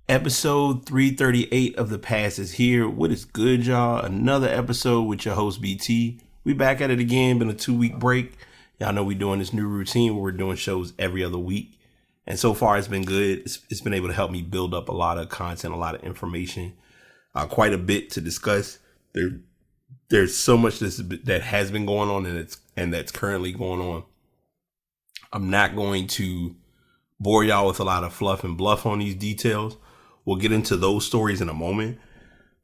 Episode 338 of The Past is here. What is good, y'all? Another episode with your host, BT. We back at it again. Been a 2-week break. Y'all know we doing this new routine where we're doing shows every other week. And so far, it's been good. It's been able to help me build up a lot of content, a lot of information, quite a bit to discuss. There's so much that has been going on and that's currently going on. I'm not going to bore y'all with a lot of fluff and bluff on these details. We'll get into those stories in a moment.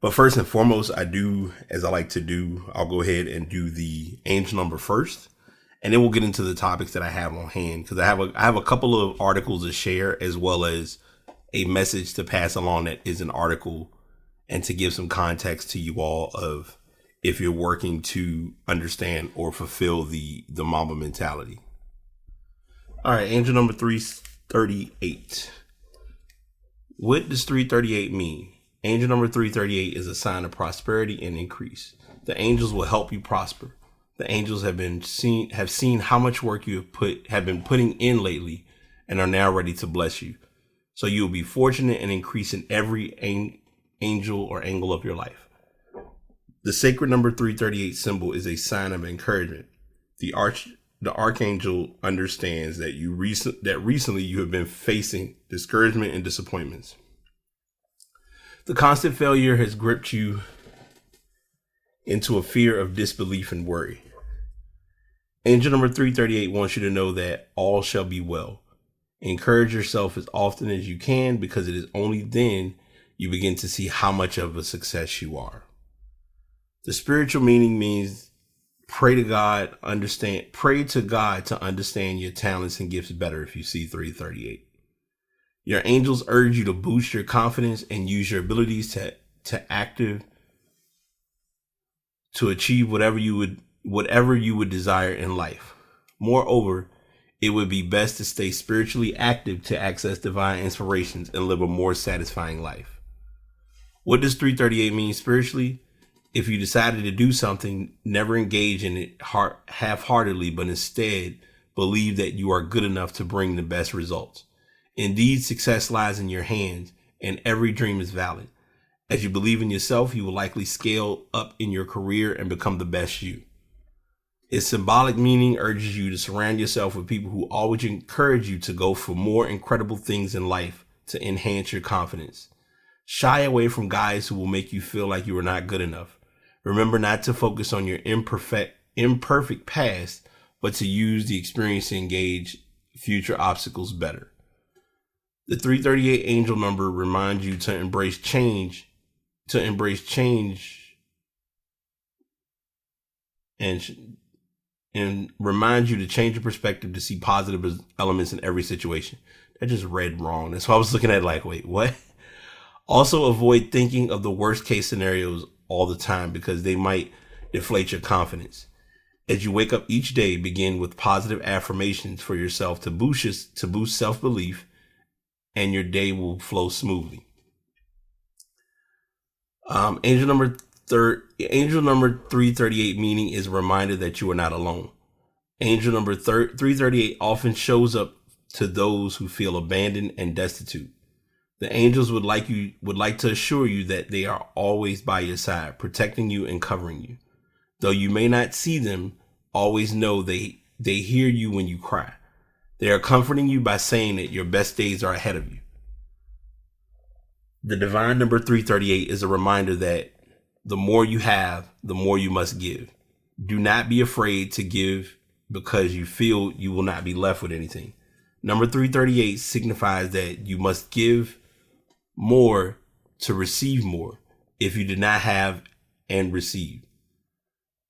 But first and foremost, as I like to do, I'll go ahead and do the angel number first. And then we'll get into the topics that I have on hand. Because I have a couple of articles to share, as well as a message to pass along that is an article, and to give some context to you all of if you're working to understand or fulfill the Mamba mentality. All right, angel number 338. What does 338 mean? Angel number 338 is a sign of prosperity and increase. The angels will help you prosper. The angels have seen how much work you have been putting in lately and are now ready to bless you. So you will be fortunate and increase in every angel or angle of your life. The sacred number 338 symbol is a sign of encouragement. The archangel understands that recently you have been facing discouragement and disappointments. The constant failure has gripped you into a fear of disbelief and worry. Angel number 338 wants you to know that all shall be well. Encourage yourself as often as you can, because it is only then you begin to see how much of a success you are. The spiritual meaning means pray to God to understand your talents and gifts better if you see 338. Your angels urge you to boost your confidence and use your abilities to achieve whatever you would desire in life. Moreover, it would be best to stay spiritually active to access divine inspirations and live a more satisfying life. What does 338 mean spiritually? If you decided to do something, never engage in it half-heartedly, but instead believe that you are good enough to bring the best results. Indeed, success lies in your hands, and every dream is valid. As you believe in yourself, you will likely scale up in your career and become the best you. Its symbolic meaning urges you to surround yourself with people who always encourage you to go for more incredible things in life to enhance your confidence. Shy away from guys who will make you feel like you are not good enough. Remember not to focus on your imperfect past, but to use the experience to engage future obstacles better. The 338 angel number reminds you to embrace change, and reminds you to change your perspective to see positive elements in every situation. I just read wrong. That's why I was looking at it like, wait, what? Also, avoid thinking of the worst case scenarios all the time, because they might deflate your confidence. As you wake up each day, begin with positive affirmations for yourself to boost self-belief, and your day will flow smoothly. Angel number 338 meaning is a reminder that you are not alone. Angel number 338 often shows up to those who feel abandoned and destitute. The angels would like to assure you that they are always by your side, protecting you and covering you. Though you may not see them, always know they hear you when you cry. They are comforting you by saying that your best days are ahead of you. The divine number 338 is a reminder that the more you have, the more you must give. Do not be afraid to give, because you feel you will not be left with anything. Number 338 signifies that you must give more to receive more. If you do not have and receive,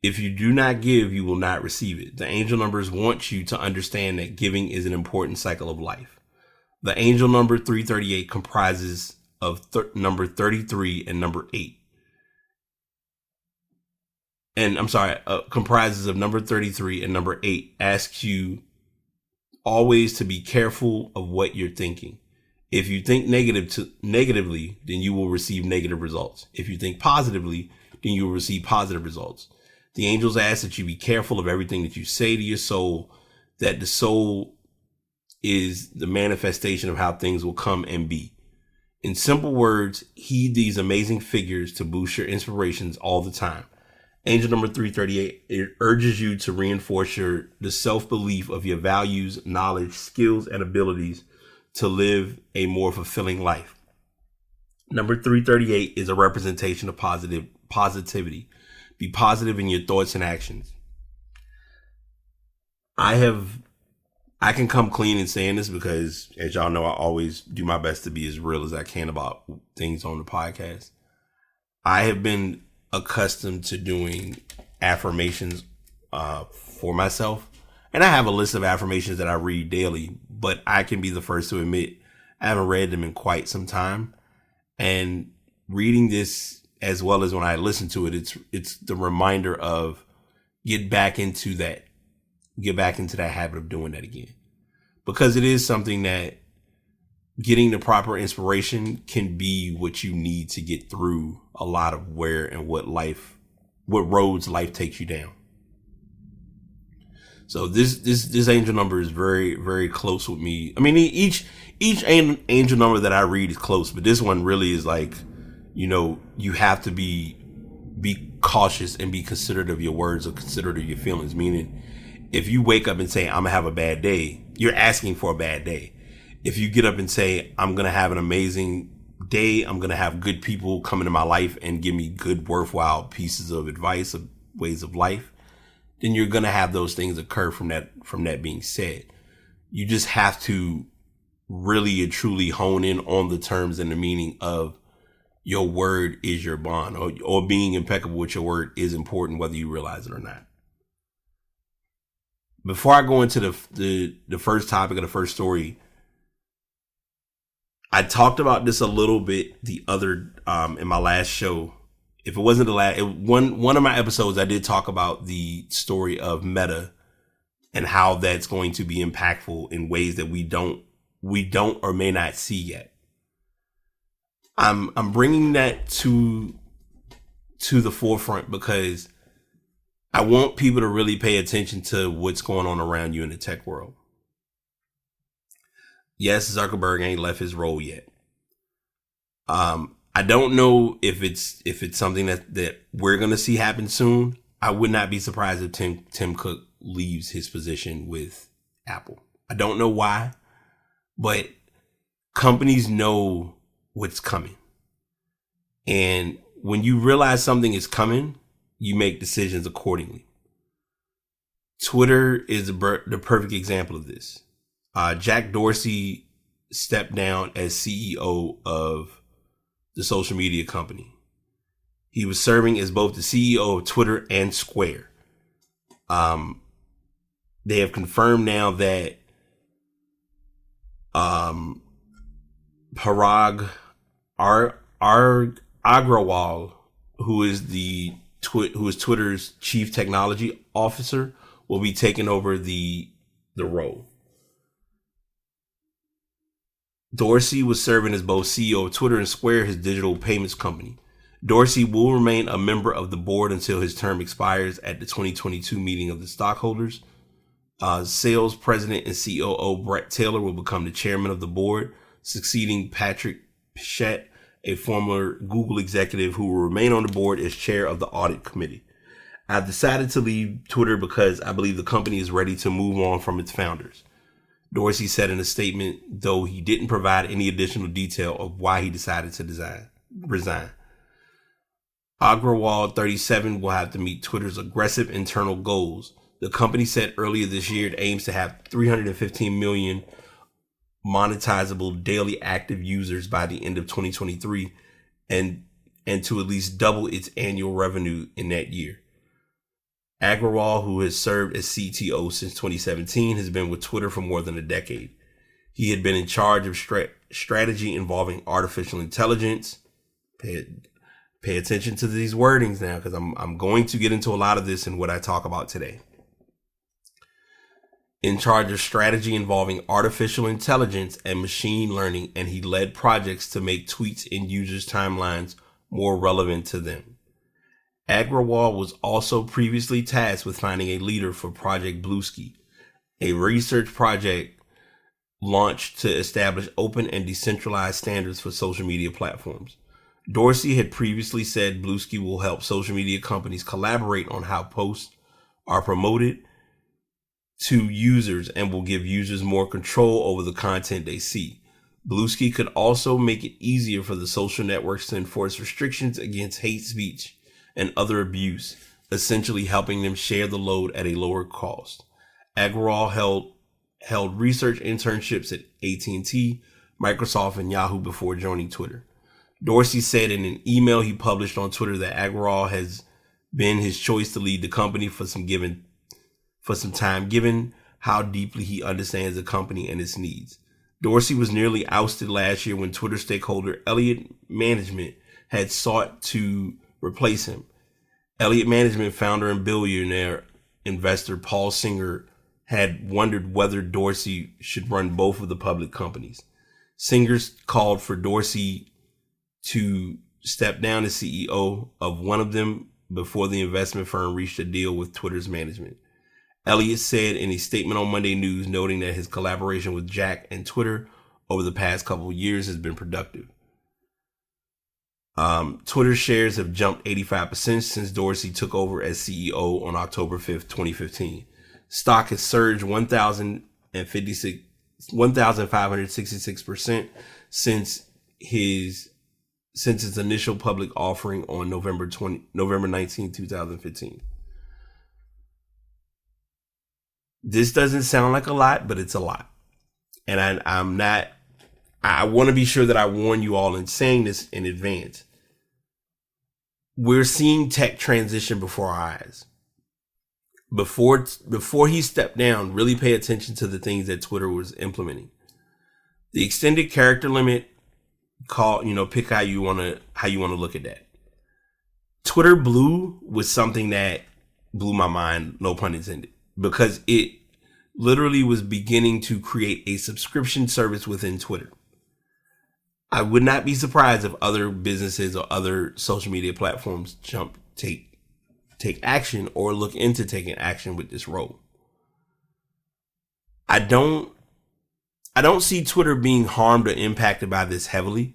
if you do not give, you will not receive it. The angel numbers want you to understand that giving is an important cycle of life. The angel number 338 comprises of number 33 and number 8. Comprises of number 33 and number 8. Asks you always to be careful of what you're thinking. If you think negatively, then you will receive negative results. If you think positively, then you will receive positive results. The angels ask that you be careful of everything that you say to your soul, that the soul is the manifestation of how things will come and be. In simple words, heed these amazing figures to boost your inspirations all the time. Angel number 338, it urges you to reinforce the self-belief of your values, knowledge, skills, and abilities to live a more fulfilling life. Number 338 is a representation of positivity. Be positive in your thoughts and actions. I can come clean in saying this because, as y'all know, I always do my best to be as real as I can about things on the podcast. I have been accustomed to doing affirmations for myself, and I have a list of affirmations that I read daily, but I can be the first to admit I haven't read them in quite some time. And reading this, as well as when I listen to it, it's the reminder of get back into that habit of doing that again, because it is something that getting the proper inspiration can be what you need to get through a lot of where and what roads life takes you down. So this angel number is very, very close with me. I mean, each angel number that I read is close, but this one really is like, you have to be cautious and be considerate of your words or considerate of your feelings. Meaning, if you wake up and say, I'm gonna have a bad day, you're asking for a bad day. If you get up and say, I'm gonna have an amazing day, I'm gonna have good people come into my life and give me good, worthwhile pieces of advice, of ways of life, then you're gonna have those things occur from that being said. You just have to really and truly hone in on the terms and the meaning of your word is your bond, or being impeccable with your word is important, whether you realize it or not. Before I go into the first topic of the first story, I talked about this a little bit the other in my last show. If it wasn't the last, one of my episodes, I did talk about the story of Meta and how that's going to be impactful in ways that we don't or may not see yet. I'm bringing that to the forefront because I want people to really pay attention to what's going on around you in the tech world. Yes, Zuckerberg ain't left his role yet. I don't know if it's something that we're going to see happen soon. I would not be surprised if Tim Cook leaves his position with Apple. I don't know why, but companies know what's coming. And when you realize something is coming, you make decisions accordingly. Twitter is the perfect example of this. Jack Dorsey stepped down as CEO of the social media company. He was serving as both the CEO of Twitter and Square. They have confirmed now that Parag Agrawal, who is Twitter's chief technology officer, will be taking over the role. Dorsey was serving as both CEO of Twitter and Square, his digital payments company. Dorsey will remain a member of the board until his term expires at the 2022 meeting of the stockholders. Sales president and COO Brett Taylor will become the chairman of the board, succeeding Patrick Pichette, a former Google executive who will remain on the board as chair of the audit committee. I've decided to leave Twitter because I believe the company is ready to move on from its founders, Dorsey said in a statement, though he didn't provide any additional detail of why he decided to resign. Agrawal, 37, will have to meet Twitter's aggressive internal goals. The company said earlier this year it aims to have 315 million monetizable daily active users by the end of 2023 and to at least double its annual revenue in that year. Agrawal, who has served as CTO since 2017, has been with Twitter for more than a decade. He had been in charge of strategy involving artificial intelligence. Pay attention to these wordings now, because I'm going to get into a lot of this in what I talk about today. In charge of strategy involving artificial intelligence and machine learning, and he led projects to make tweets in users' timelines more relevant to them. Agrawal was also previously tasked with finding a leader for Project Bluesky, a research project launched to establish open and decentralized standards for social media platforms. Dorsey had previously said Bluesky will help social media companies collaborate on how posts are promoted to users and will give users more control over the content they see. Bluesky could also make it easier for the social networks to enforce restrictions against hate speech and other abuse, essentially helping them share the load at a lower cost. Agrawal held research internships at AT&T, Microsoft, and Yahoo before joining Twitter. Dorsey said in an email he published on Twitter that Agrawal has been his choice to lead the company for some time, given how deeply he understands the company and its needs. Dorsey was nearly ousted last year when Twitter stakeholder Elliott Management had sought to replace him. Elliott Management founder and billionaire investor Paul Singer had wondered whether Dorsey should run both of the public companies. Singer's called for Dorsey to step down as CEO of one of them before the investment firm reached a deal with Twitter's management. Elliott said in a statement on Monday News, noting that his collaboration with Jack and Twitter over the past couple of years has been productive. Twitter shares have jumped 85% since Dorsey took over as CEO on October 5th, 2015. Stock has surged 1,566% since its initial public offering on November 19, 2015. This doesn't sound like a lot, but it's a lot. And I want to be sure that I warn you all in saying this in advance. We're seeing tech transition before our eyes. Before he stepped down, really pay attention to the things that Twitter was implementing. The extended character limit, pick how you want to look at that. Twitter Blue was something that blew my mind, no pun intended, because it literally was beginning to create a subscription service within Twitter. I would not be surprised if other businesses or other social media platforms take action or look into taking action with this role. I don't see Twitter being harmed or impacted by this heavily,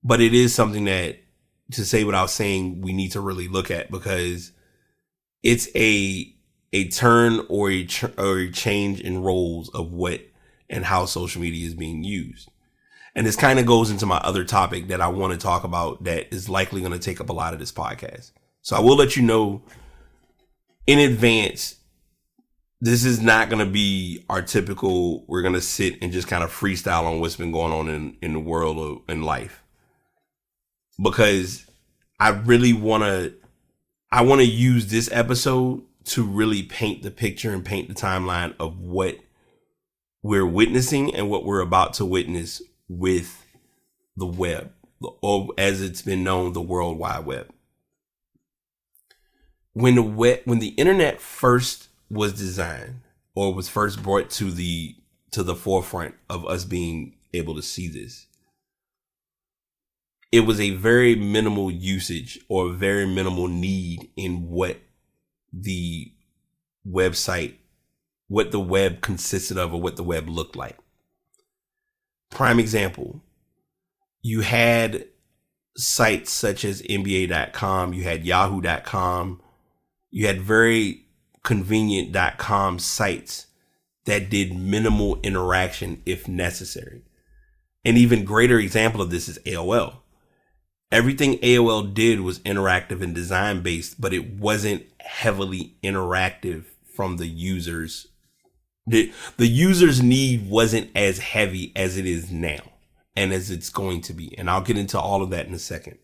but it is something that, to say without saying, we need to really look at, because it's a turn or a change in roles of what and how social media is being used. And this kind of goes into my other topic that I want to talk about that is likely going to take up a lot of this podcast. So I will let you know in advance, this is not going to be our typical, we're going to sit and just kind of freestyle on what's been going on in the world in life. Because I really want to use this episode to really paint the picture and paint the timeline of what we're witnessing and what we're about to witness with the web, or as it's been known, the World Wide Web. When the internet first was designed, or was first brought to the forefront of us being able to see this, it was a very minimal usage or very minimal need in what the web consisted of, or what the web looked like. Prime example, you had sites such as NBA.com, you had Yahoo.com, you had very convenient .com sites that did minimal interaction if necessary. An even greater example of this is AOL. Everything AOL did was interactive and design based, but it wasn't heavily interactive from the users. The user's need wasn't as heavy as it is now and as it's going to be. And I'll get into all of that in a second.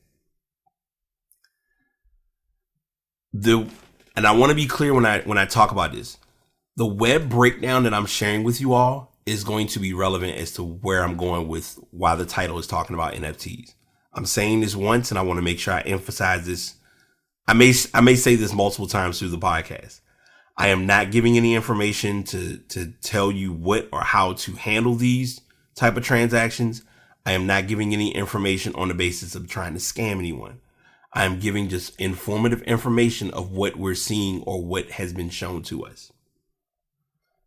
And I want to be clear when I talk about this. The web breakdown that I'm sharing with you all is going to be relevant as to where I'm going with why the title is talking about NFTs. I'm saying this once, and I want to make sure I emphasize this. I may say this multiple times through the podcast. I am not giving any information to tell you what or how to handle these type of transactions. I am not giving any information on the basis of trying to scam anyone. I am giving just informative information of what we're seeing or what has been shown to us.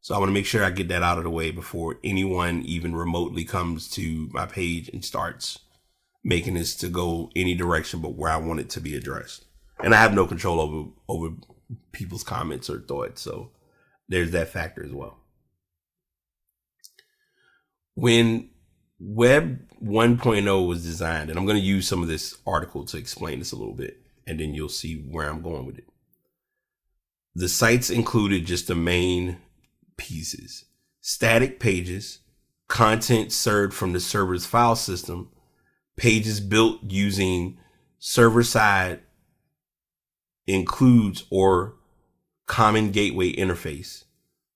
So I want to make sure I get that out of the way before anyone even remotely comes to my page and starts making this to go any direction but where I want it to be addressed. And I have no control over people's comments or thoughts. So there's that factor as well. When Web 1.0 was designed, and I'm going to use some of this article to explain this a little bit, and then you'll see where I'm going with it. The sites included just the main pieces: static pages, content served from the server's file system, pages built using server-side includes or common gateway interface,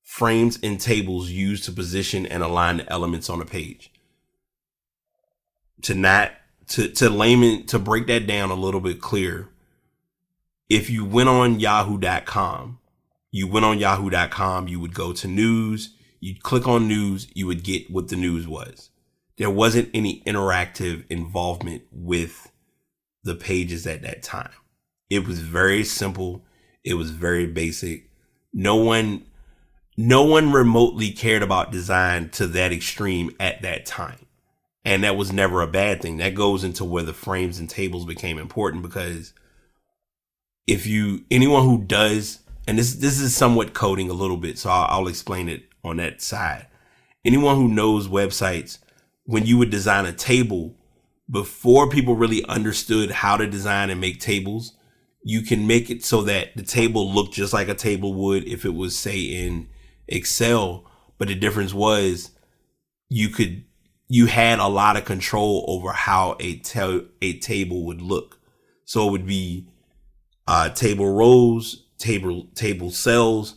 frames and tables used to position and align the elements on a page. To break that down a little bit clearer, if you went on yahoo.com, you would go to news, you'd click on news, you would get what the news was. There wasn't any interactive involvement with the pages at that time. It was very simple. It was very basic. No one remotely cared about design to that extreme at that time. And that was never a bad thing. That goes into where the frames and tables became important, because anyone who does, and this is somewhat coding a little bit, so I'll explain it on that side. Anyone who knows websites, when you would design a table, before people really understood how to design and make tables, you can make it so that the table looked just like a table would if it was, say, in Excel. But the difference was you had a lot of control over how a table would look. So it would be table rows, table cells,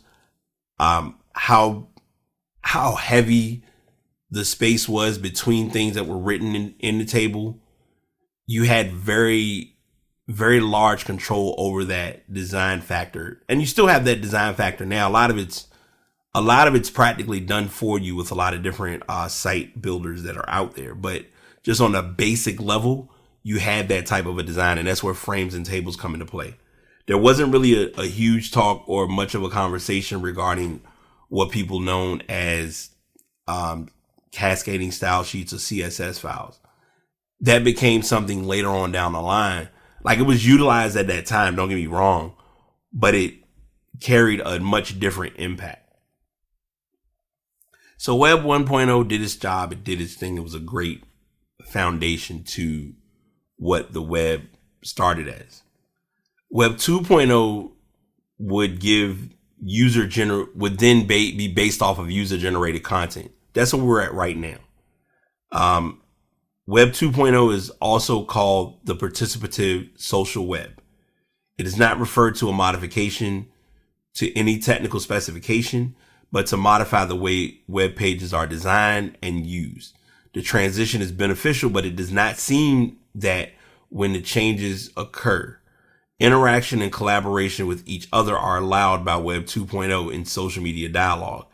how heavy the space was between things that were written in the table. You had very, very large control over that design factor. And you still have that design factor now. A lot of it's practically done for you with a lot of different site builders that are out there. But just on a basic level, you had that type of a design, and that's where frames and tables come into play. There wasn't really a huge talk or much of a conversation regarding what people known as cascading style sheets or CSS files. That became something later on down the line. Like, it was utilized at that time, don't get me wrong, but it carried a much different impact. So Web 1.0 did its job. It did its thing. It was a great foundation to what the web started as. Web 2.0 would then be based off of user generated content. That's where we're at right now. Web 2.0 is also called the participative social web. It does not refer to a modification to any technical specification, but to modify the way web pages are designed and used. The transition is beneficial, but it does not seem that when the changes occur, interaction and collaboration with each other are allowed by Web 2.0 in social media dialogue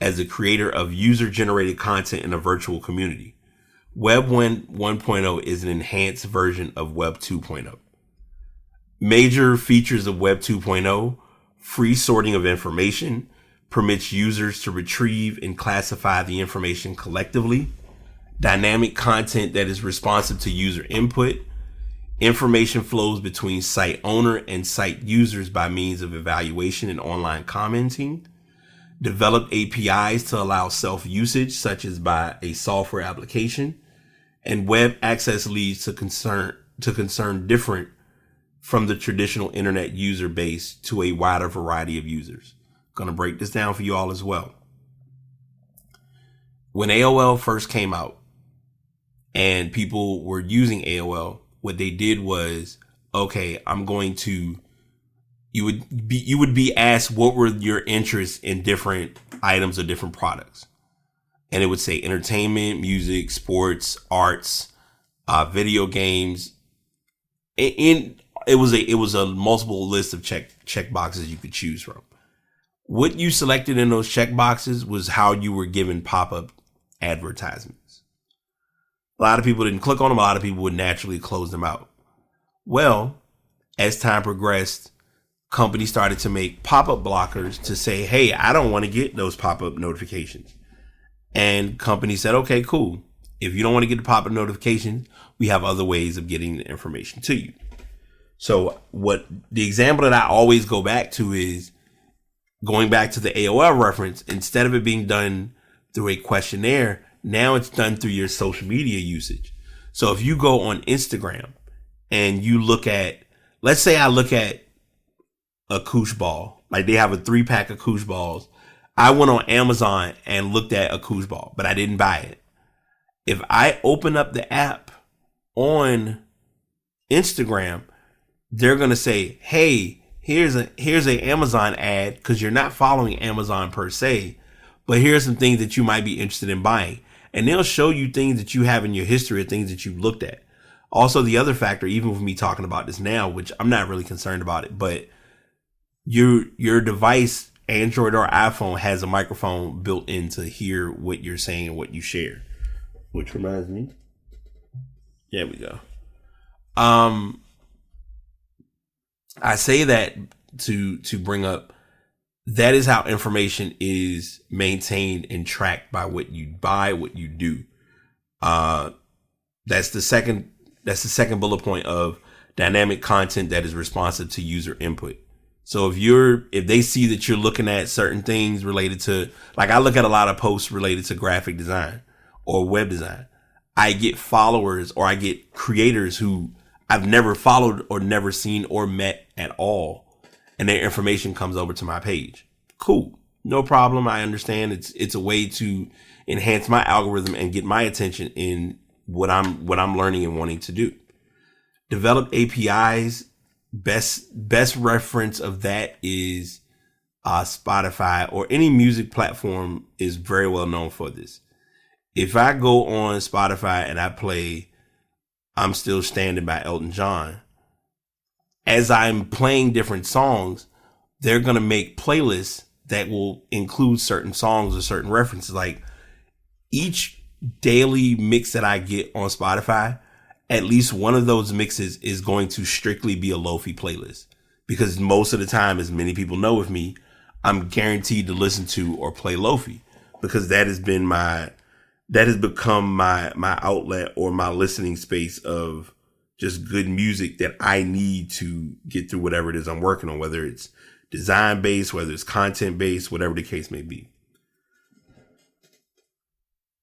as the creator of user-generated content in a virtual community. Web 1.0 is an enhanced version of Web 2.0. Major features of Web 2.0: free sorting of information, permits users to retrieve and classify the information collectively, dynamic content that is responsive to user input, information flows between site owner and site users by means of evaluation and online commenting, developed APIs to allow self-usage, such as by a software application, and web access leads to concern different from the traditional internet user base to a wider variety of users. Going to break this down for you all as well. When AOL first came out and people were using AOL, what they did was, okay, you would be asked what were your interests in different items or different products. And it would say entertainment, music, sports, arts, video games. And it was a multiple list of check boxes you could choose from. What you selected in those check boxes was how you were given pop-up advertisements. A lot of people didn't click on them. A lot of people would naturally close them out. Well, as time progressed, companies started to make pop-up blockers to say, hey, I don't want to get those pop-up notifications. And companies said, okay, cool. If you don't want to get the pop-up notifications, we have other ways of getting the information to you. So what the example that I always go back to is going back to the AOL reference. Instead of it being done through a questionnaire, now it's done through your social media usage. So if you go on Instagram and you look at, let's say I look at a Koosh ball, like they have a 3-pack of Koosh balls. I went on Amazon and looked at a Koosh ball, but I didn't buy it. If I open up the app on Instagram, they're going to say, hey, here's a Amazon ad, because you're not following Amazon per se, but here's some things that you might be interested in buying. And they'll show you things that you have in your history or things that you've looked at. Also, the other factor, even with me talking about this now, which I'm not really concerned about it, but your device, Android or iPhone, has a microphone built in to hear what you're saying and what you share. Which reminds me. There we go. I say that to bring up, that is how information is maintained and tracked by what you buy, what you do. That's the second bullet point of dynamic content that is responsive to user input. So if they see that you're looking at certain things related to, like I look at a lot of posts related to graphic design or web design, I get followers or I get creators who I've never followed or never seen or met at all, and their information comes over to my page. Cool. No problem. I understand it's a way to enhance my algorithm and get my attention in what I'm learning and wanting to do. Develop APIs. Best reference of that is Spotify, or any music platform is very well known for this. If I go on Spotify and I play I'm Still Standing by Elton John, as I'm playing different songs, they're going to make playlists that will include certain songs or certain references. Like each daily mix that I get on Spotify, at least one of those mixes is going to strictly be a Lofi playlist, because most of the time, as many people know with me, I'm guaranteed to listen to or play Lofi, because that has become my outlet or my listening space of just good music that I need to get through whatever it is I'm working on, whether it's design based, whether it's content based, whatever the case may be.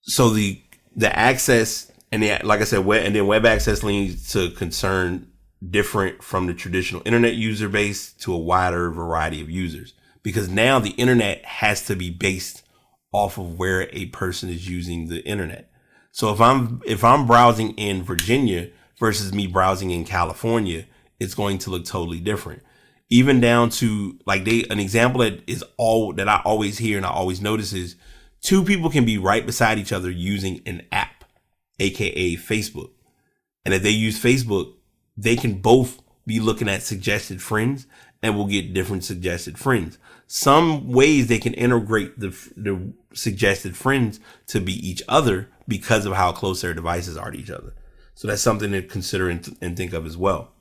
So the access, and like I said, web access leads to concern different from the traditional internet user base to a wider variety of users, because now the internet has to be based off of where a person is using the internet. So if I'm browsing in Virginia versus me browsing in California, it's going to look totally different. Even down to an example that I always hear and I always notice is two people can be right beside each other using an app, aka Facebook. And if they use Facebook, they can both be looking at suggested friends and will get different suggested friends. Some ways they can integrate the suggested friends to be each other because of how close their devices are to each other. So that's something to consider and think of as well.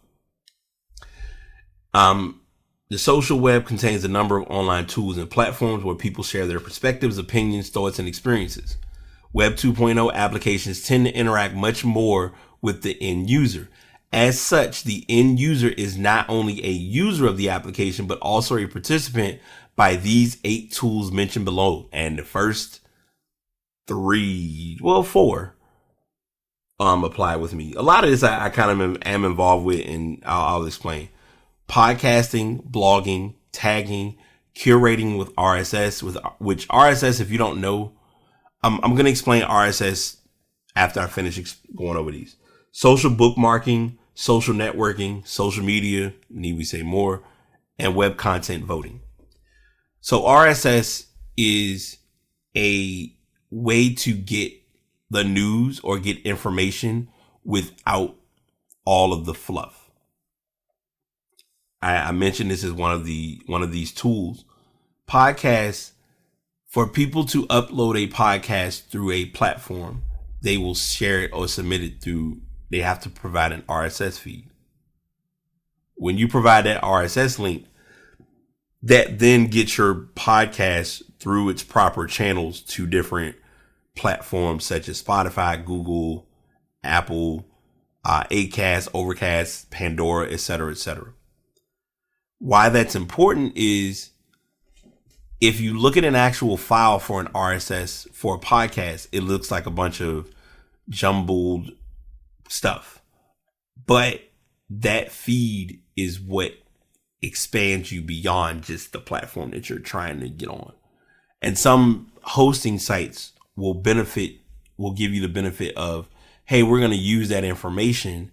The social web contains a number of online tools and platforms where people share their perspectives, opinions, thoughts, and experiences. Web 2.0 applications tend to interact much more with the end user. As such, the end user is not only a user of the application, but also a participant by these 8 tools mentioned below. And the first 4 apply with me. A lot of this I kind of am involved with, and I'll explain. Podcasting, blogging, tagging, curating with RSS, which RSS, if you don't know, I'm going to explain RSS after I finish going over these. Social bookmarking, social networking, social media, need we say more, and web content voting. So RSS is a way to get the news or get information without all of the fluff. I mentioned this as one of these tools. Podcasts, for people to upload a podcast through a platform, they will share it or submit it they have to provide an RSS feed. When you provide that RSS link, that then gets your podcast through its proper channels to different platforms such as Spotify, Google, Apple, Acast, Overcast, Pandora, etc., etc. Why that's important is if you look at an actual file for an RSS for a podcast, it looks like a bunch of jumbled stuff. But that feed is what expands you beyond just the platform that you're trying to get on. And some hosting sites will give you the benefit of, hey, we're going to use that information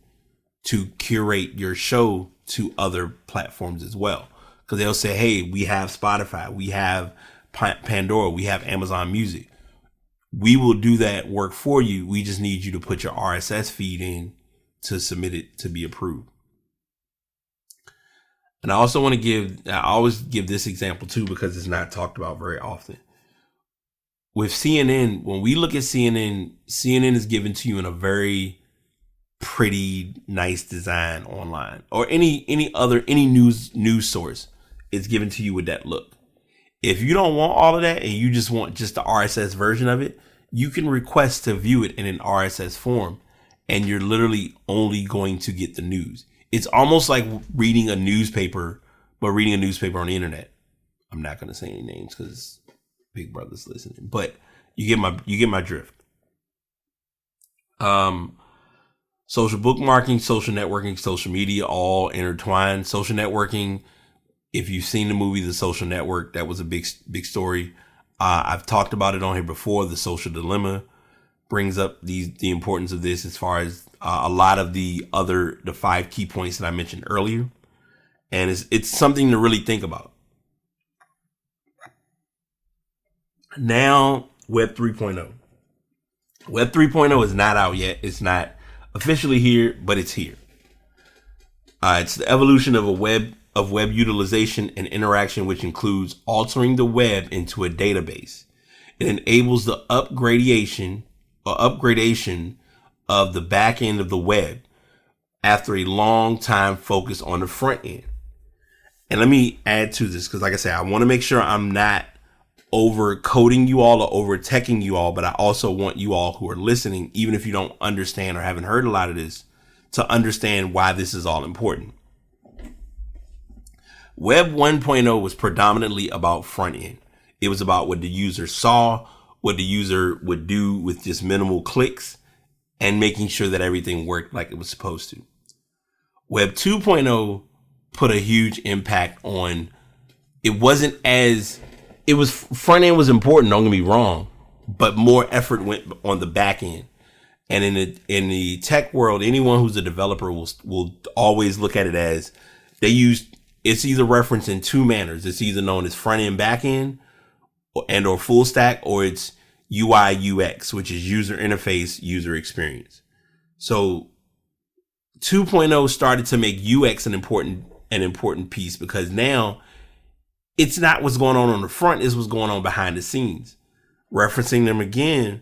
to curate your show to other platforms as well. Because they'll say, hey, we have Spotify, we have Pandora, we have Amazon Music. We will do that work for you. We just need you to put your RSS feed in to submit it to be approved. And I also want to I always give this example too, because it's not talked about very often. With CNN, when we look at CNN is given to you in a very pretty, nice design online, or any news source is given to you with that look. If you don't want all of that and you just want just the RSS version of it, you can request to view it in an RSS form, and you're literally only going to get the news. It's almost like reading a newspaper, but reading a newspaper on the internet. I'm not going to say any names because Big Brother's listening, but you get my drift. Social bookmarking, social networking, social media, all intertwined. Social networking, if you've seen the movie The Social Network, that was a big story. I've talked about it on here before. The Social Dilemma brings up the importance of this as far as a lot of the 5 key points that I mentioned earlier. And it's something to really think about. Now, Web 3.0. Web 3.0 is not out yet. It's not officially here, but it's here. It's the evolution of web utilization and interaction, which includes altering the web into a database. It enables the upgradation of the back end of the web after a long time focus on the front end. And let me add to this, because like I said, I want to make sure I'm not over coding you all or over teching you all, but I also want you all who are listening, even if you don't understand or haven't heard a lot of this, to understand why this is all important. Web 1.0 was predominantly about front end. It was about what the user saw, what the user would do with just minimal clicks, and making sure that everything worked like it was supposed to. Web 2.0 put a huge impact on, front end was important, don't get me wrong, but more effort went on the back end. And in the tech world, anyone who's a developer will always look at it as it's either referenced in two manners. It's either known as front end, back end, or full stack, or it's UI UX, which is user interface, user experience. So 2.0 started to make UX an important piece, because now it's not what's going on the front, it's what's going on behind the scenes. Referencing them again,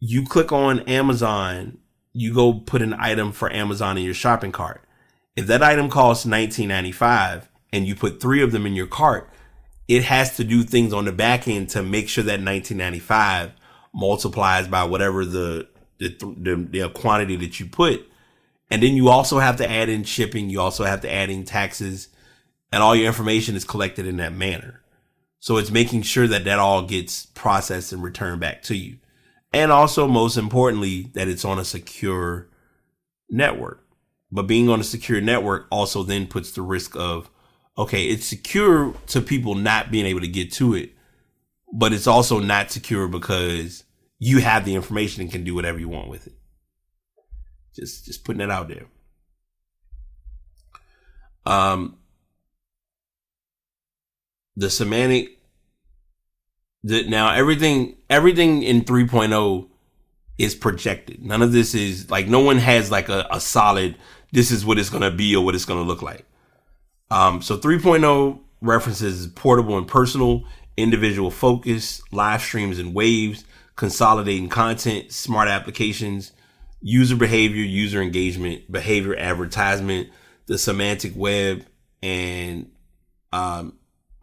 you click on Amazon, you go put an item for Amazon in your shopping cart. If that item costs $19.95 and you put 3 of them in your cart, it has to do things on the back end to make sure that $19.95 multiplies by whatever the quantity that you put. And then you also have to add in shipping. You also have to add in taxes, and all your information is collected in that manner. So it's making sure that all gets processed and returned back to you. And also, most importantly, that it's on a secure network. But being on a secure network also then puts the risk of, okay, it's secure to people not being able to get to it, but it's also not secure because you have the information and can do whatever you want with it. Just putting that out there. The semantic, now everything in 3.0 is projected. None of this is like, no one has like a solid, this is what it's going to be or what it's going to look like. So 3.0 references portable and personal, individual focus, live streams and waves, consolidating content, smart applications, user behavior, user engagement, behavior advertisement, the semantic web, and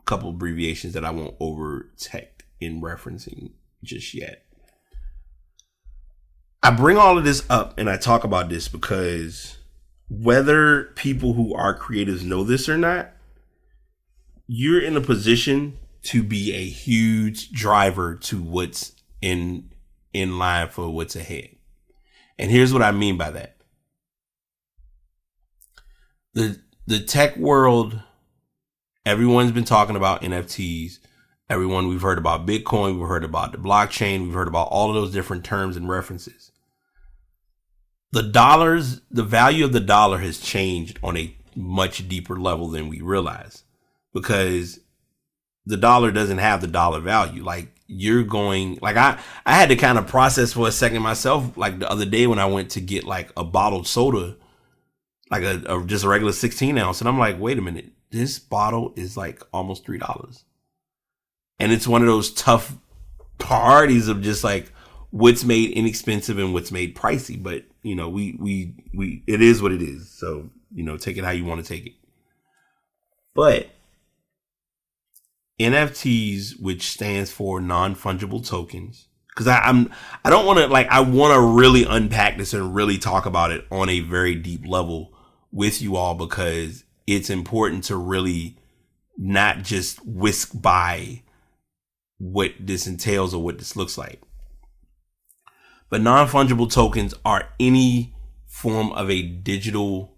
couple abbreviations that I won't over tech in referencing just yet. I bring all of this up and I talk about this because whether people who are creatives know this or not, you're in a position to be a huge driver to what's in line for what's ahead. And here's what I mean by that. The tech world, everyone's been talking about NFTs. We've heard about Bitcoin, we've heard about the blockchain, we've heard about all of those different terms and references. The value of the dollar has changed on a much deeper level than we realize, because the dollar doesn't have the dollar value. Like I had to kind of process for a second myself, like the other day when I went to get like a bottled soda, like just a regular 16 ounce. And I'm like, wait a minute, this bottle is like almost $3. And it's one of those tough priorities of just like what's made inexpensive and what's made pricey. But it is what it is. So, take it how you want to take it. But NFTs, which stands for non-fungible tokens, because I want to really unpack this and really talk about it on a very deep level with you all, because it's important to really not just whisk by what this entails or what this looks like. But non-fungible tokens are any form of a digital,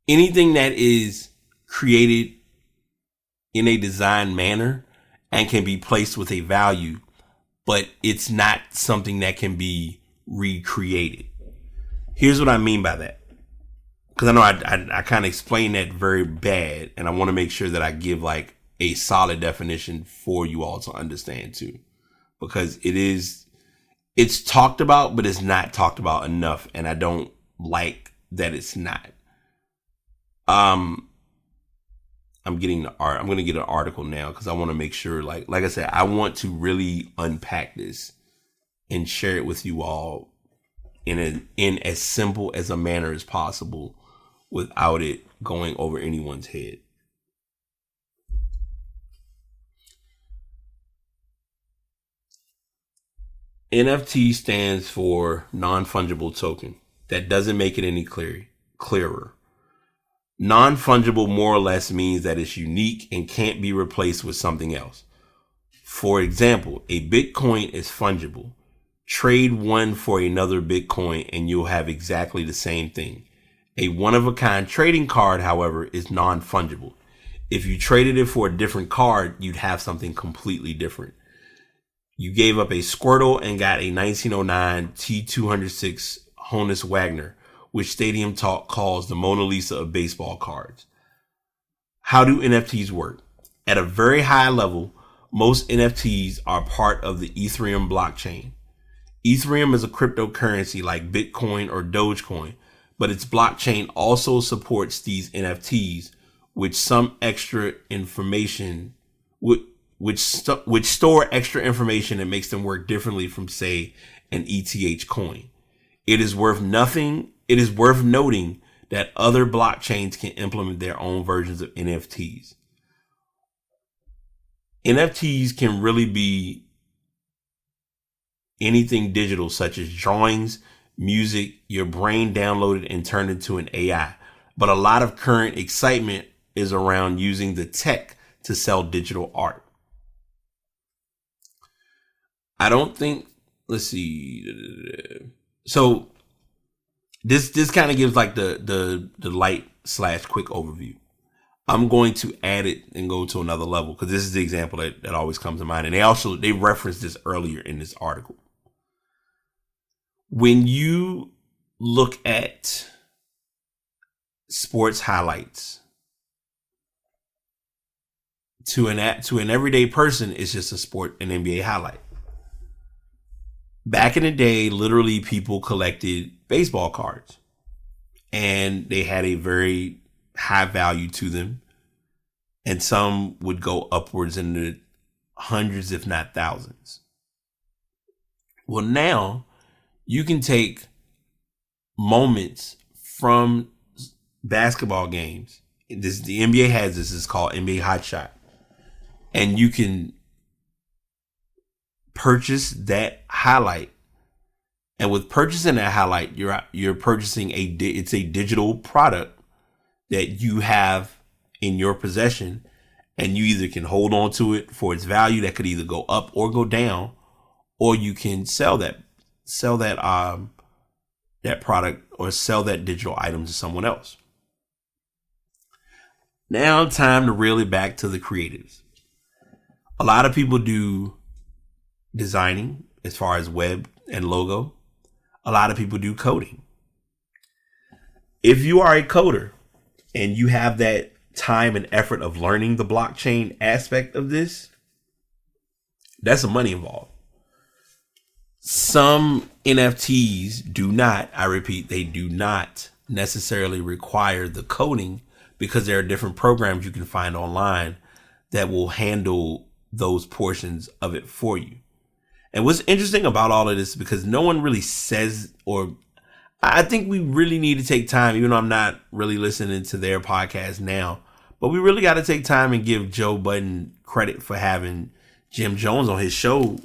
anything that is created in a design manner and can be placed with a value, but it's not something that can be recreated. Here's what I mean by that, because I know I kind of explained that very bad, and I want to make sure that I give like a solid definition for you all to understand too, because it's talked about, but it's not talked about enough, and I don't like that it's not. I'm going to get an article now because I want to make sure, like I said, I want to really unpack this and share it with you all in as simple as a manner as possible without it going over anyone's head. NFT stands for non-fungible token. That doesn't make it any clearer. Non-fungible more or less means that it's unique and can't be replaced with something else. For example, a Bitcoin is fungible. Trade one for another Bitcoin and you'll have exactly the same thing. A one-of-a-kind trading card, however, is non-fungible. If you traded it for a different card, you'd have something completely different. You gave up a Squirtle and got a 1909 T206 Honus Wagner, which Stadium Talk calls the Mona Lisa of baseball cards. How do NFTs work? At a very high level, most NFTs are part of the Ethereum blockchain. Ethereum is a cryptocurrency like Bitcoin or Dogecoin, but its blockchain also supports these NFTs, which store extra information that makes them work differently from, say, an ETH coin. It is worth noting that other blockchains can implement their own versions of NFTs. NFTs can really be anything digital, such as drawings, music, your brain downloaded and turned into an AI. But a lot of current excitement is around using the tech to sell digital art. I don't think, let's see. So this kind of gives like the light / quick overview. I'm going to add it and go to another level because this is the example that always comes to mind. And they referenced this earlier in this article. When you look at sports highlights, to an everyday person, it's just an NBA highlight. Back in the day, literally people collected baseball cards and they had a very high value to them. And some would go upwards in the hundreds, if not thousands. Well, now you can take moments from basketball games. The NBA has this, it's called NBA Hot Shot. and you can purchase that highlight. And with purchasing that highlight, you're purchasing it's a digital product that you have in your possession, and you either can hold on to it for its value that could either go up or go down, or you can sell that product or sell that digital item to someone else. Now, time to reel it back to the creatives. A lot of people do designing as far as web and logo. A lot of people do coding. If you are a coder and you have that time and effort of learning the blockchain aspect of this, that's some money involved. Some NFTs do not, I repeat, they do not necessarily require the coding, because there are different programs you can find online that will handle those portions of it for you. And what's interesting about all of this, because no one really says, or I think we really need to take time, even though I'm not really listening to their podcast now, but we really got to take time and give Joe Budden credit for having Jim Jones on his show.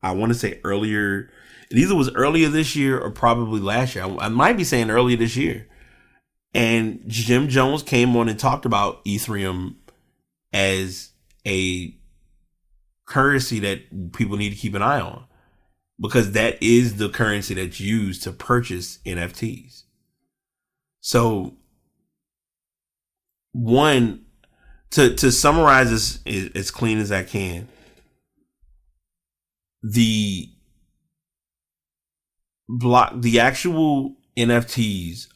I want to say earlier, it either was earlier this year or probably last year. I might be saying earlier this year. And Jim Jones came on and talked about Ethereum as a currency that people need to keep an eye on, because that is the currency that's used to purchase NFTs. So, one, to summarize this as clean as I can, the actual NFTs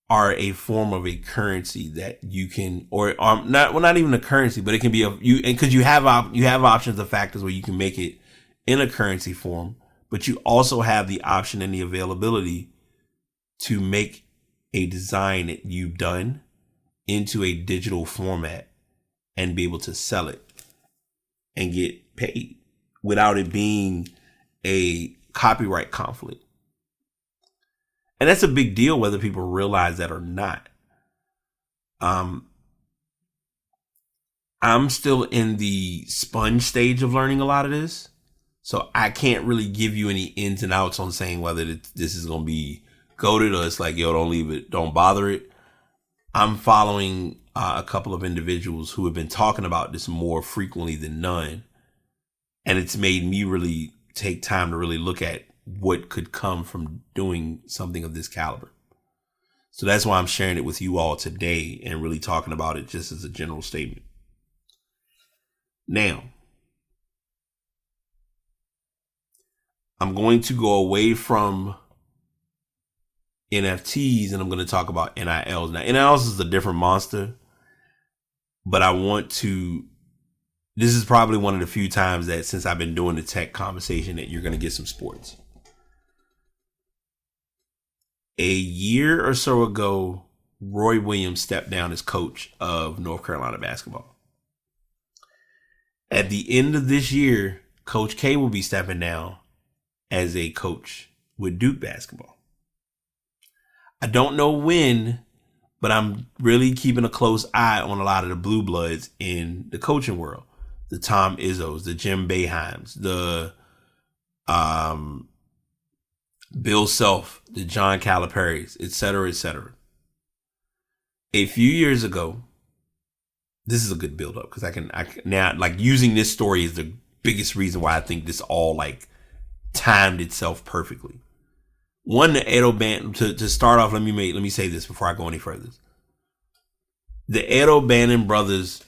are a form of a currency that you can, or not even a currency, but it can be because you have options of factors where you can make it in a currency form, but you also have the option and the availability to make a design that you've done into a digital format and be able to sell it and get paid without it being a copyright conflict. And that's a big deal, whether people realize that or not. I'm still in the sponge stage of learning a lot of this, so I can't really give you any ins and outs on saying whether this is going to be goated or it's like, yo, don't leave it, don't bother it. I'm following a couple of individuals who have been talking about this more frequently than none, and it's made me really take time to really look at what could come from doing something of this caliber. So that's why I'm sharing it with you all today and really talking about it just as a general statement. Now, I'm going to go away from NFTs and I'm going to talk about NILs. Now, NILs is a different monster, but this is probably one of the few times that since I've been doing the tech conversation that you're going to get some sports. A year or so ago, Roy Williams stepped down as coach of North Carolina basketball. At the end of this year, Coach K will be stepping down as a coach with Duke basketball. I don't know when, but I'm really keeping a close eye on a lot of the blue bloods in the coaching world. The Tom Izzos, the Jim Boeheims, the Bill Self, the John Calipari's, et cetera, et cetera. A few years ago, this is a good build up because I can now, like, using this story is the biggest reason why I think this all like timed itself perfectly. One, the Edo Band, to start off, let me say this before I go any further. The Edo Bannon brothers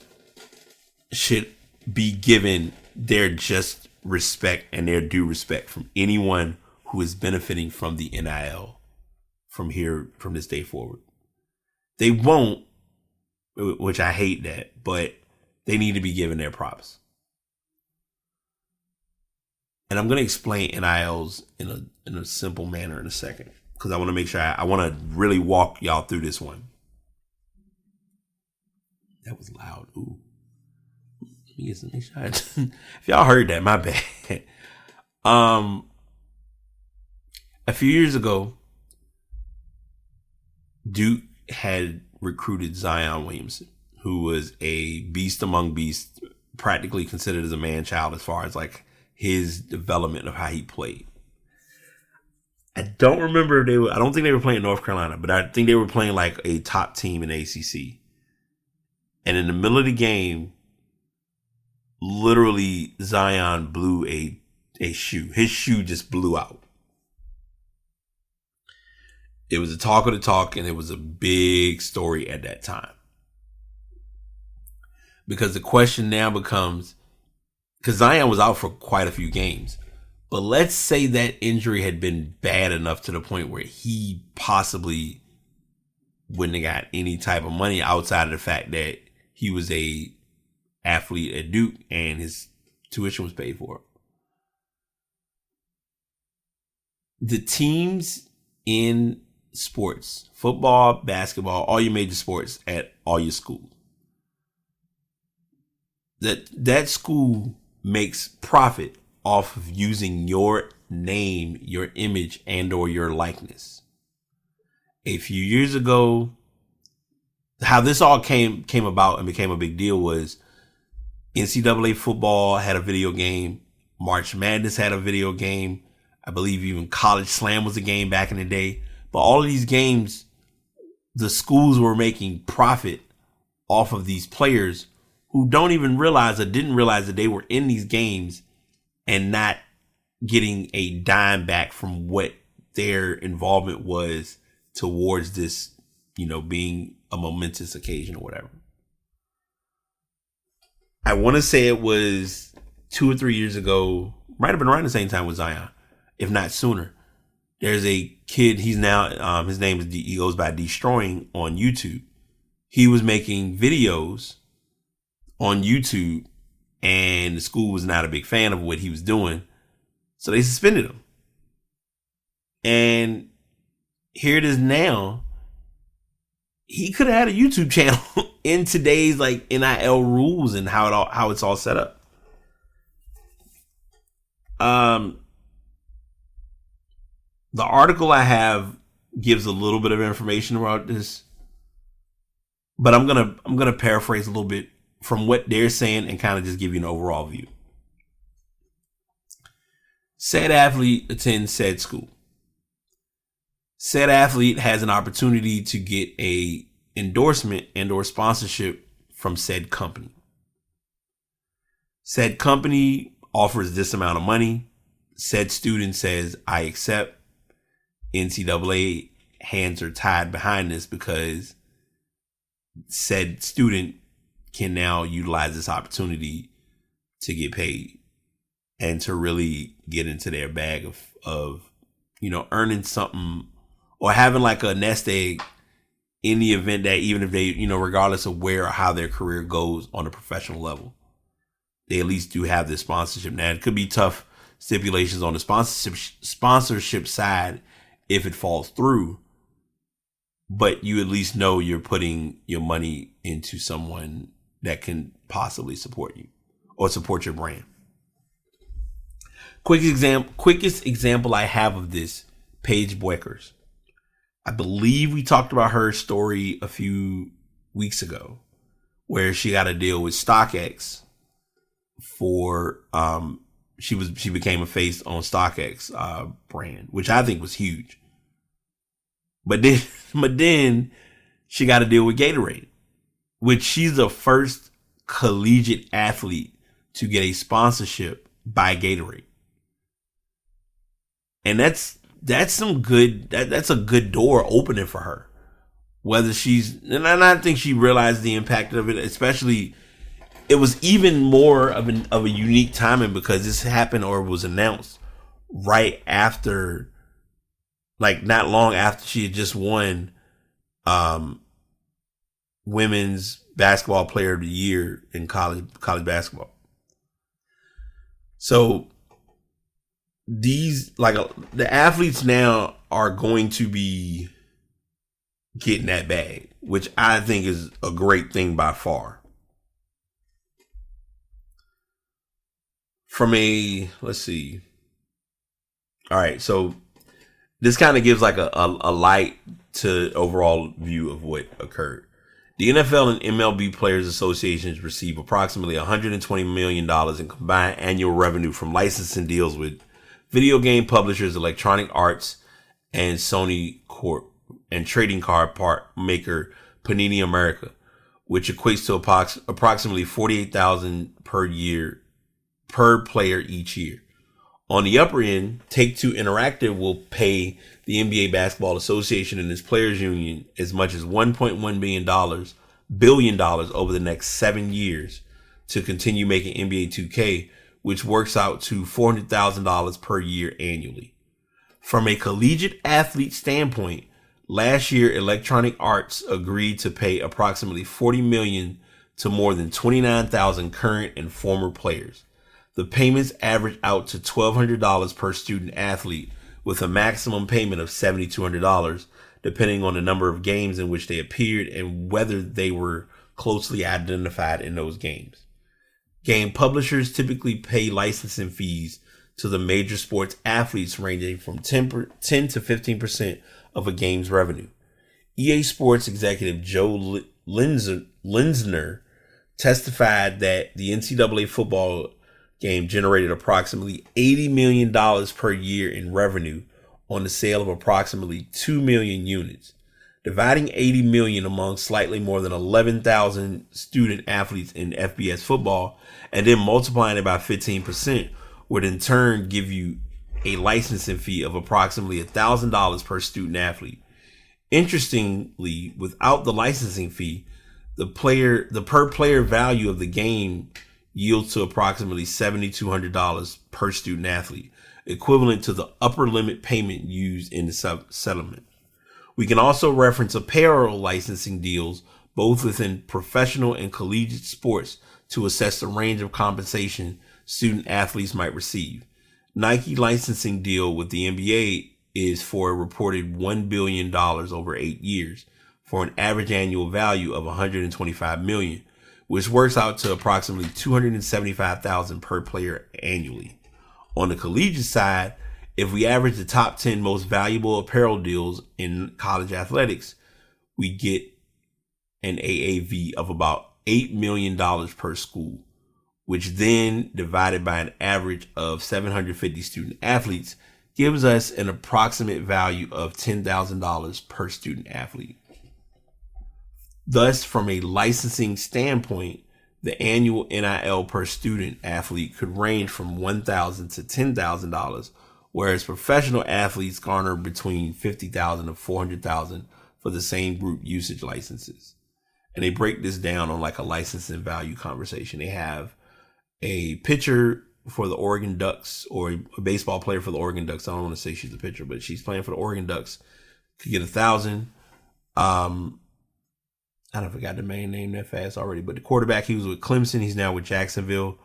should be given their just respect and their due respect from anyone who is benefiting from the NIL from this day forward. They won't, which I hate that, but they need to be given their props. And I'm going to explain NILs in a simple manner in a second, because I want to make sure I want to really walk y'all through this one. That was loud. Ooh. Let me get make sure if y'all heard that, my bad. A few years ago, Duke had recruited Zion Williamson, who was a beast among beasts practically considered as a man child as far as like his development of how he played. I don't remember if they were, I don't think they were playing North Carolina, but I think they were playing like a top team in ACC. And in the middle of the game, literally Zion blew a shoe. His shoe just blew out. It was a talk of the talk, and it was a big story at that time. Because the question now becomes, because Zion was out for quite a few games, but let's say that injury had been bad enough to the point where he possibly wouldn't have got any type of money outside of the fact that he was a athlete at Duke and his tuition was paid for. The teams in sports, football, basketball, all your major sports at all your schools, that school makes profit off of using your name, your image, and or your likeness. A few years ago, how this all came about and became a big deal was NCAA football had a video game. March Madness had a video game. I believe even College Slam was a game back in the day. But all of these games, the schools were making profit off of these players who don't even realize or didn't realize that they were in these games and not getting a dime back from what their involvement was towards this, being a momentous occasion or whatever. I want to say it was 2 or 3 years ago, might have been around the same time with Zion, if not sooner. There's a kid, he's now, his name is, he goes by Destroying on YouTube. He was making videos on YouTube and the school was not a big fan of what he was doing. So they suspended him. And here it is now. He could have had a YouTube channel in today's like NIL rules and how it's all set up. The article I have gives a little bit of information about this, but I'm gonna paraphrase a little bit from what they're saying and kind of just give you an overall view. Said athlete attends said school. Said athlete has an opportunity to get a endorsement and or sponsorship from said company. Said company offers this amount of money. Said student says, I accept. NCAA hands are tied behind this because said student can now utilize this opportunity to get paid and to really get into their bag of earning something or having like a nest egg in the event that even if they, regardless of where or how their career goes on a professional level, they at least do have this sponsorship. Now, it could be tough stipulations on the sponsorship side if it falls through, but you at least know you're putting your money into someone that can possibly support you or support your brand. Quickest example I have of this, Paige Bueckers. I believe we talked about her story a few weeks ago where she got a deal with StockX for she became a face on StockX brand, which I think was huge. But then she got a deal with Gatorade, which she's the first collegiate athlete to get a sponsorship by Gatorade. And that's some good, that's a good door opening for her. Whether and I think she realized the impact of it, especially it was even more of a unique timing because this happened or was announced right after, like not long after she had just won women's basketball player of the year in college basketball. So these, like the athletes now are going to be getting that bag, which I think is a great thing by far. Let's see. All right, so this kind of gives like a light to overall view of what occurred. The NFL and MLB Players Associations receive approximately $120 million in combined annual revenue from licensing deals with video game publishers Electronic Arts and Sony Corp and trading card part maker Panini America, which equates to approximately $48,000 per year per player each year. On the upper end, Take-Two Interactive will pay the NBA Basketball Association and its players union as much as $1.1 billion over the next 7 years to continue making NBA 2K, which works out to $400,000 per year annually. From a collegiate athlete standpoint, last year Electronic Arts agreed to pay approximately $40 million to more than 29,000 current and former players. The payments average out to $1,200 per student athlete, with a maximum payment of $7,200, depending on the number of games in which they appeared and whether they were closely identified in those games. Game publishers typically pay licensing fees to the major sports athletes ranging from 10 to 15% of a game's revenue. EA Sports executive Joe Linsner testified that the NCAA football game generated approximately $80 million per year in revenue on the sale of approximately 2 million units. Dividing $80 million among slightly more than 11,000 student athletes in FBS football and then multiplying it by 15% would in turn give you a licensing fee of approximately $1,000 per student athlete. Interestingly, without the licensing fee, the per player value of the game yields to approximately $7,200 per student athlete, equivalent to the upper limit payment used in the settlement. We can also reference apparel licensing deals both within professional and collegiate sports to assess the range of compensation student athletes might receive. Nike licensing deal with the NBA is for a reported $1 billion over 8 years for an average annual value of $125 million, which works out to approximately $275,000 per player annually. On the collegiate side, if we average the top 10 most valuable apparel deals in college athletics, we get an AAV of about $8 million per school, which then divided by an average of 750 student athletes gives us an approximate value of $10,000 per student athlete. Thus, from a licensing standpoint, the annual NIL per student athlete could range from $1,000 to $10,000, whereas professional athletes garner between $50,000 to $400,000 for the same group usage licenses. And they break this down on like a licensing value conversation. They have a pitcher for the Oregon Ducks or a baseball player for the Oregon Ducks. I don't want to say she's a pitcher, but she's playing for the Oregon Ducks. Could get $1,000. I don't forgot the main name that fast already, but the quarterback, he was with Clemson. He's now with Jacksonville.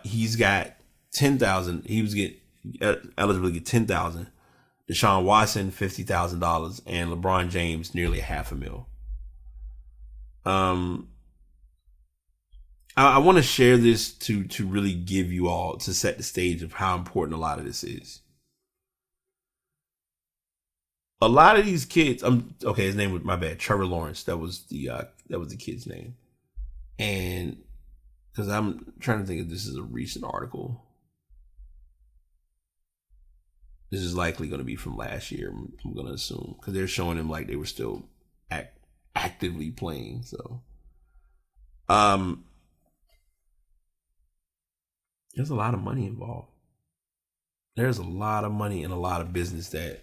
He's got $10,000. He was eligible to get $10,000. Deshaun Watson, $50,000, and LeBron James nearly $500,000. I want to share this to really give you all, to set the stage of how important a lot of this is. A lot of these kids, his name was, my bad, Trevor Lawrence. That was the kid's name. And because I'm trying to think if this is a recent article. This is likely going to be from last year, I'm going to assume, because they're showing him like they were still actively playing. So, there's a lot of money involved. There's a lot of money and a lot of business that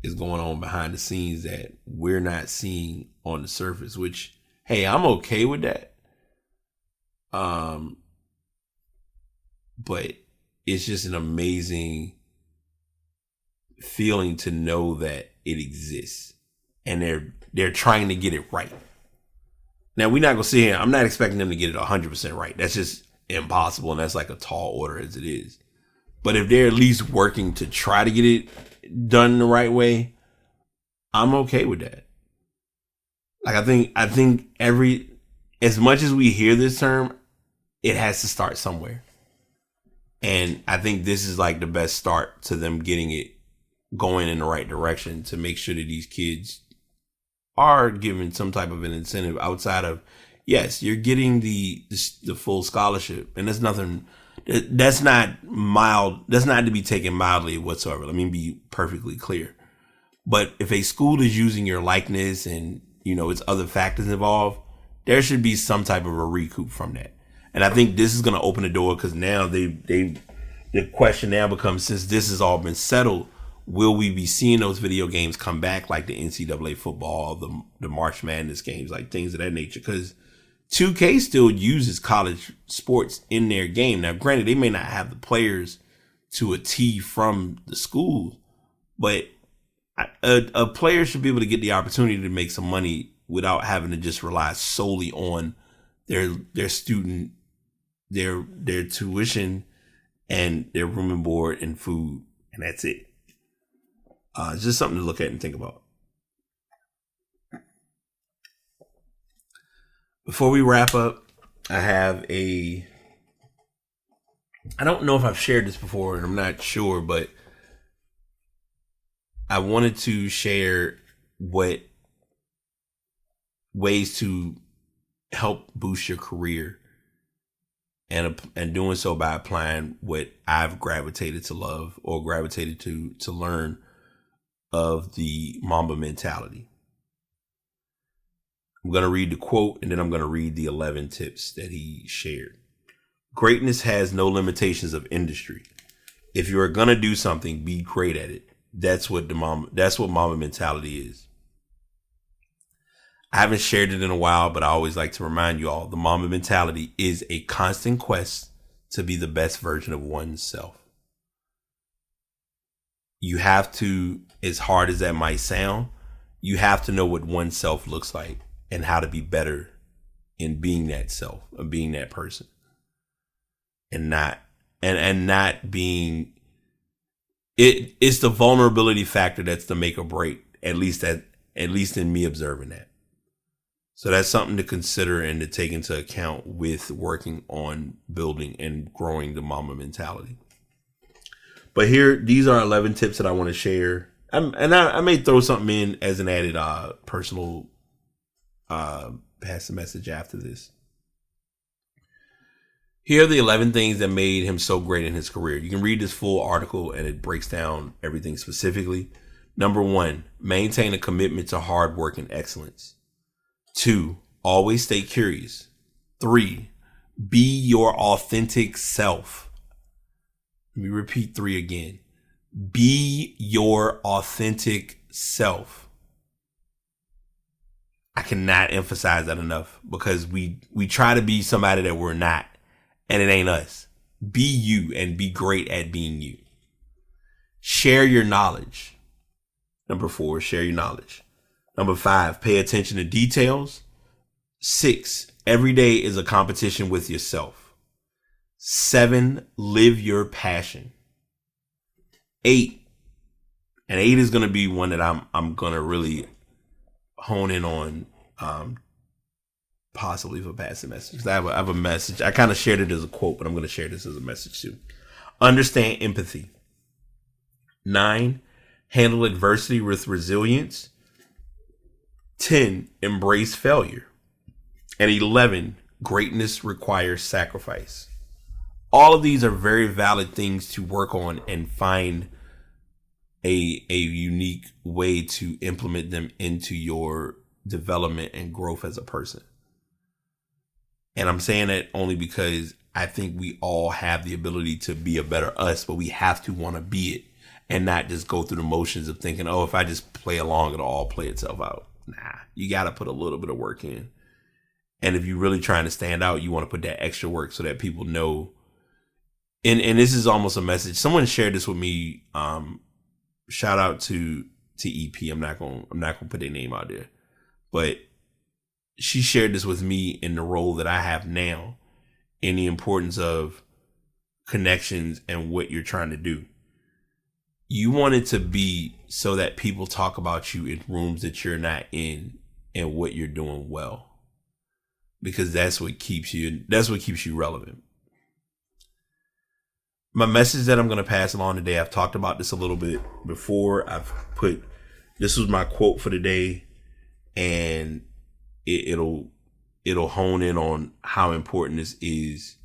is going on behind the scenes that we're not seeing on the surface, which, hey, I'm okay with that. But it's just an amazing feeling to know that it exists and they're trying to get it right. Now, we're not going to sit here. I'm not expecting them to get it 100% right. That's just impossible. And that's like a tall order as it is. But if they're at least working to try to get it done the right way, I'm okay with that. Like, I think as much as we hear this term, it has to start somewhere. And I think this is like the best start to them getting it going in the right direction to make sure that these kids are given some type of an incentive outside of, yes, you're getting the full scholarship, and that's nothing. That's not mild. That's not to be taken mildly whatsoever. Let me be perfectly clear. But if a school is using your likeness and, it's other factors involved, there should be some type of a recoup from that. And I think this is going to open the door, because now the question now becomes, since this has all been settled, will we be seeing those video games come back, like the NCAA football, the March Madness games, like things of that nature? Because 2K still uses college sports in their game. Now, granted, they may not have the players to a T from the schools, but a player should be able to get the opportunity to make some money without having to just rely solely on their student, their tuition, and their room and board and food, and that's it. It's just something to look at and think about. Before we wrap up, I don't know if I've shared this before, and I'm not sure, but I wanted to share what ways to help boost your career, and doing so by applying what I've gravitated to love, or gravitated to learn, of the Mamba mentality. I'm going to read the quote, and then I'm going to read the 11 tips that he shared. Greatness has no limitations of industry. If you are going to do something, be great at it. That's what Mamba mentality is. I haven't shared it in a while, but I always like to remind you all, the Mamba mentality is a constant quest to be the best version of oneself. You have to, as hard as that might sound, you have to know what oneself looks like and how to be better in being that self, or being that person, and not being it. It's the vulnerability factor that's the make or break. At least in me observing that. So that's something to consider and to take into account with working on building and growing the Mamba mentality. But these are 11 tips that I want to share. I may throw something in as an added personal pass the message after this. Here are the 11 things that made him so great in his career. You can read this full article, and it breaks down everything specifically. Number 1, maintain a commitment to hard work and excellence. 2, always stay curious. 3, be your authentic self. Let me repeat 3 again. Be your authentic self. I cannot emphasize that enough, because we try to be somebody that we're not, and it ain't us. Be you and be great at being you. Share your knowledge. Number 4, share your knowledge. Number 5, pay attention to details. 6, every day is a competition with yourself. 7, live your passion. 8, and 8 is going to be one that I'm going to really hone in on, possibly for passing message. I have a message. I kind of shared it as a quote, but I'm going to share this as a message too. Understand empathy. 9, handle adversity with resilience. 10, embrace failure. And 11, greatness requires sacrifice. All of these are very valid things to work on and find a unique way to implement them into your development and growth as a person. And I'm saying that only because I think we all have the ability to be a better us, but we have to want to be it and not just go through the motions of thinking, oh, if I just play along, it'll all play itself out. Nah, you got to put a little bit of work in. And if you're really trying to stand out, you want to put that extra work so that people know. And this is almost a message. Someone shared this with me. Shout out to EP. I'm not gonna put their name out there, but she shared this with me in the role that I have now, in the importance of connections and what you're trying to do. You want it to be so that people talk about you in rooms that you're not in and what you're doing well, because that's what keeps you relevant. My message that I'm going to pass along today, I've talked about this a little bit before. This was my quote for today. and it'll hone in on how important this is,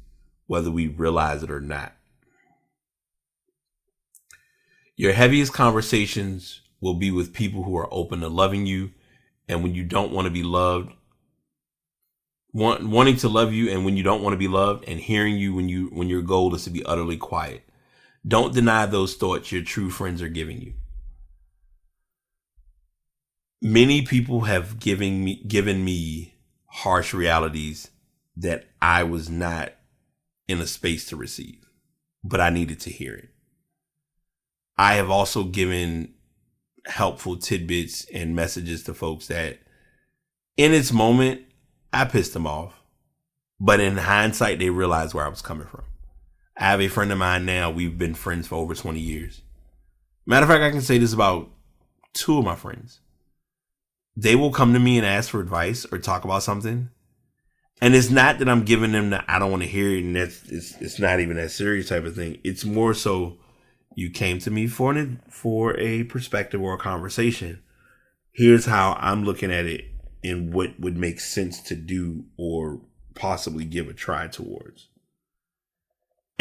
whether we realize it or not. Your heaviest conversations will be with people who are open to loving you, and when you don't want to be loved, wanting to love you, and when you don't want to be loved, and hearing you when your goal is to be utterly quiet. Don't deny those thoughts your true friends are giving you. Many people have given me harsh realities that I was not in a space to receive, but I needed to hear it. I have also given helpful tidbits and messages to folks that in its moment, I pissed them off, but in hindsight, they realized where I was coming from. I have a friend of mine now. We've been friends for over 20 years. Matter of fact, I can say this about two of my friends. They will come to me and ask for advice or talk about something. And it's not that I'm giving them the I don't want to hear it, and it's not even that serious type of thing. It's more so you came to me for a perspective or a conversation. Here's how I'm looking at it and what would make sense to do or possibly give a try towards.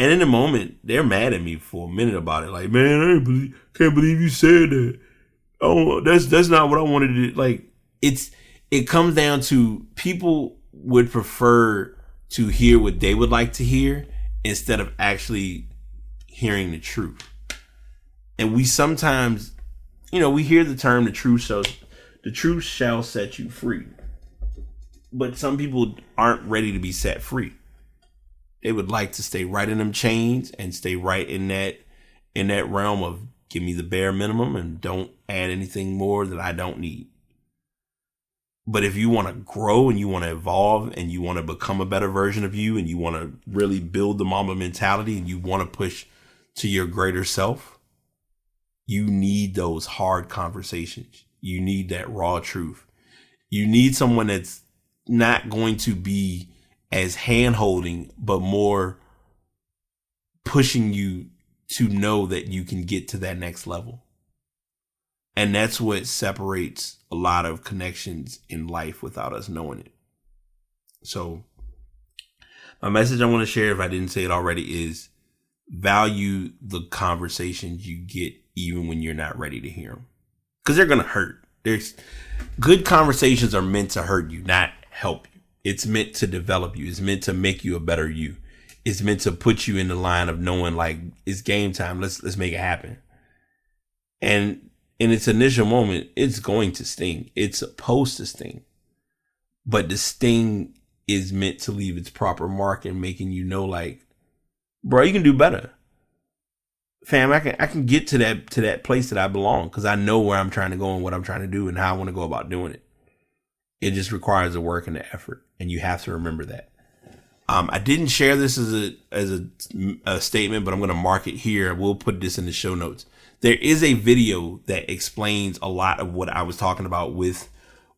And in the moment, they're mad at me for a minute about it. Like, man, can't believe you said that. Oh, that's not what I wanted to do. Like, it comes down to people would prefer to hear what they would like to hear instead of actually hearing the truth. And we sometimes, we hear the term the truth shall set you free. But some people aren't ready to be set free. They would like to stay right in them chains and stay right in that realm of give me the bare minimum and don't add anything more that I don't need. But if you want to grow and you want to evolve and you want to become a better version of you and you want to really build the Mamba mentality and you want to push to your greater self, you need those hard conversations. You need that raw truth. You need someone that's not going to be as hand-holding, but more pushing you to know that you can get to that next level. And that's what separates a lot of connections in life without us knowing it. So my message I want to share, if I didn't say it already, is value the conversations you get even when you're not ready to hear them. Because they're going to hurt. Good conversations are meant to hurt you, not help you. It's meant to develop you. It's meant to make you a better you. It's meant to put you in the line of knowing, like, it's game time. Let's make it happen. And in its initial moment, it's going to sting. It's supposed to sting. But the sting is meant to leave its proper mark and making you know, like, bro, you can do better. Fam, I can get to that place that I belong because I know where I'm trying to go and what I'm trying to do and how I want to go about doing it. It just requires the work and the effort, and you have to remember that. I didn't share this as a statement, but I'm going to mark it here. We'll put this in the show notes. There is a video that explains a lot of what I was talking about with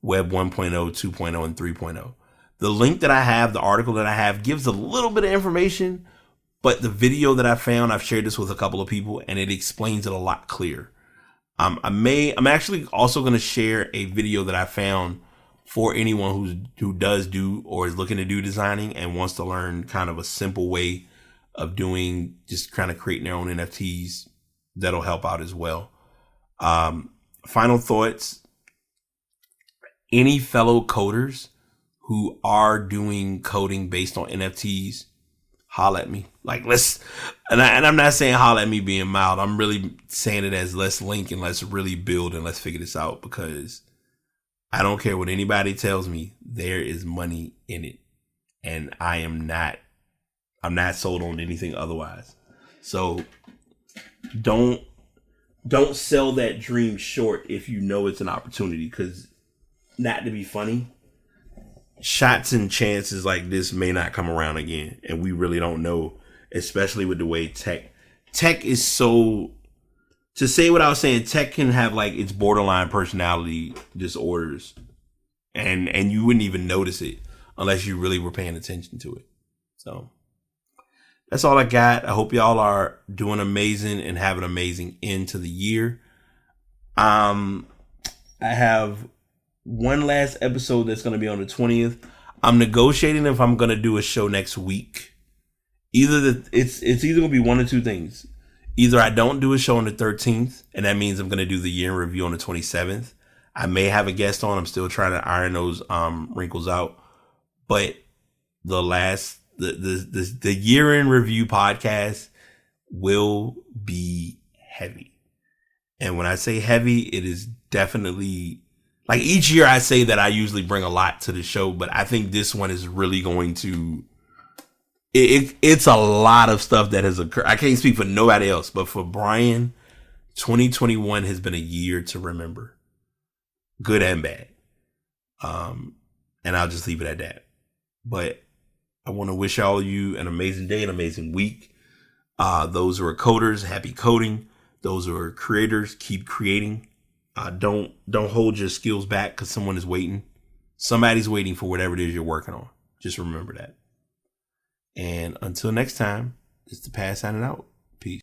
Web 1.0, 2.0, and 3.0. The link that I have, the article that I have, gives a little bit of information, but the video that I found, I've shared this with a couple of people, and it explains it a lot clearer. I'm actually also going to share a video that I found for anyone who does do or is looking to do designing and wants to learn kind of a simple way of doing, just kind of creating their own NFTs. That'll help out as well. Final thoughts. Any fellow coders who are doing coding based on NFTs, holla at me. Like, and I'm not saying holla at me being mild. I'm really saying it as let's link and let's really build and let's figure this out, because I don't care what anybody tells me. There is money in it, and I'm not sold on anything otherwise. So don't sell that dream short if you know it's an opportunity, because, not to be funny, shots and chances like this may not come around again, and we really don't know, especially with the way tech is so, to say what I was saying, tech can have like its borderline personality disorders, and you wouldn't even notice it unless you really were paying attention to it. So that's all I got. I hope y'all are doing amazing and have an amazing end to the year. I have one last episode that's going to be on the 20th. I'm negotiating if I'm going to do a show next week. It's either going to be one or two things. Either I don't do a show on the 13th, and that means I'm going to do the year in review on the 27th. I may have a guest on. I'm still trying to iron those wrinkles out. But the year in review podcast will be heavy. And when I say heavy, it is definitely, like, each year I say that I usually bring a lot to the show, but I think this one is really going to, it's a lot of stuff that has occurred. I can't speak for nobody else, but for Brian, 2021 has been a year to remember, good and bad. And I'll just leave it at that. But I want to wish all of you an amazing day, an amazing week. Those who are coders, happy coding. Those who are creators, keep creating. Don't hold your skills back because someone is waiting. Somebody's waiting for whatever it is you're working on. Just remember that. And until next time, it's the Past signing out.